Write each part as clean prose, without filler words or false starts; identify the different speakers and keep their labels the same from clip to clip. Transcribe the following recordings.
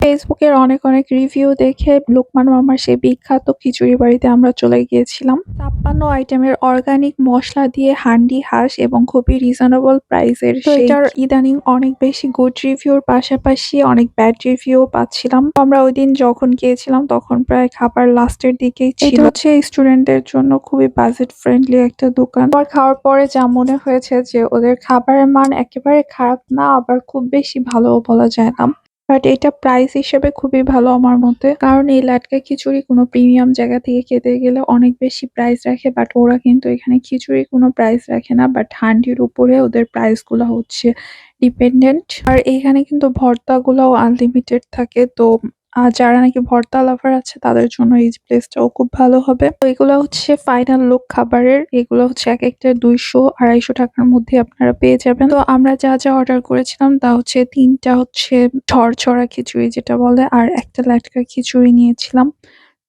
Speaker 1: ফেসবুকের অনেক রিভিউ দেখে লোকমান মামার সেই বিখ্যাত খিচুড়ি বাড়িতে আমরা চলে গিয়েছিলাম। ৫৬ আইটেমের অর্গানিক মসলা দিয়ে হান্ডি হাঁস এবং খুবই রিজনেবল প্রাইসের এটার ইদানিং অনেক বেশি গুড রিভিউর পাশাপাশি অনেক ব্যাড রিভিউ পাচ্ছিলাম। আমরা ওইদিন যখন গিয়েছিলাম তখন প্রায় খাবার লাস্টের দিকেই ছিল। এটা হচ্ছে স্টুডেন্টদের জন্য খুবই বাজেট ফ্রেন্ডলি একটা দোকান। খাবার খাওয়ার পরে যা মনে হয়েছে যে ওদের খাবারের মান একেবারে খারাপ না, আবার খুব বেশি ভালোও বলা যায় না। বাট এটা প্রাইস হিসেবে খুবই ভালো আমার মতে। কারণ এই লাটকা খিচুড়ি কোনো প্রিমিয়াম জায়গা থেকে খেতে গেলে অনেক বেশি প্রাইস রাখে, বাট ওরা কিন্তু এখানে খিচুড়ি কোনো প্রাইস রাখে না, বাট হান্ডির উপরে ওদের প্রাইস গুলো হচ্ছে ডিপেন্ডেন্ট। আর এখানে কিন্তু ভর্তাগুলোও আনলিমিটেড থাকে। তো যারা নাকি ভর্তা লাভার আছে তাদের জন্য এই প্লেসটাও খুব ভালো হবে। তো এগুলো হচ্ছে ফাইনাল লুক খাবারের। এগুলো হচ্ছে এক একটা ২০০-২৫০ টাকার মধ্যে আপনারা পেয়ে যাবেন। তো আমরা যা অর্ডার করেছিলাম তা হচ্ছে ৩টা হচ্ছে ঝরঝরা খিচুড়ি যেটা বলে, আর একটা লাটকা খিচুড়ি নিয়েছিলাম।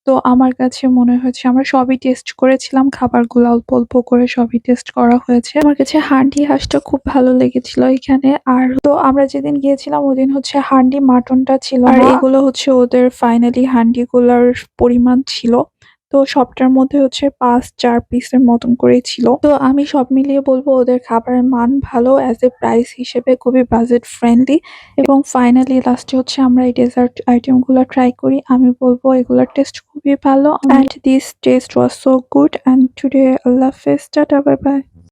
Speaker 1: তো আমার কাছে মনে হয়েছে আমরা সবই টেস্ট করেছিলাম। খাবারগুলো অল্প করে সবই টেস্ট করা হয়েছে। আমার কাছে হান্ডি হাঁসটা খুব ভালো লেগেছিল এখানে। আর তো আমরা যেদিন গিয়েছিলাম ওদিন হচ্ছে হান্ডি মাটনটা ছিল না। আর এগুলো হচ্ছে ওদের ফাইনালি হান্ডিগুলার পরিমাণ ছিল। তো সবটার মধ্যে হচ্ছে ৫-৪ পিসের মতন করেই ছিল। তো আমি সব মিলিয়ে বলবো ওদের খাবারের মান ভালো, অ্যাজ এ প্রাইস হিসেবে খুবই বাজেট ফ্রেন্ডলি। এবং ফাইনালি লাস্টে হচ্ছে আমরা এই ডেজার্ট আইটেম গুলো ট্রাই করি। আমি বলবো এগুলোর টেস্ট খুবই ভালো, and this taste was so good. And today আল্লাহ হাফেজ, টাটা, বাই বাই।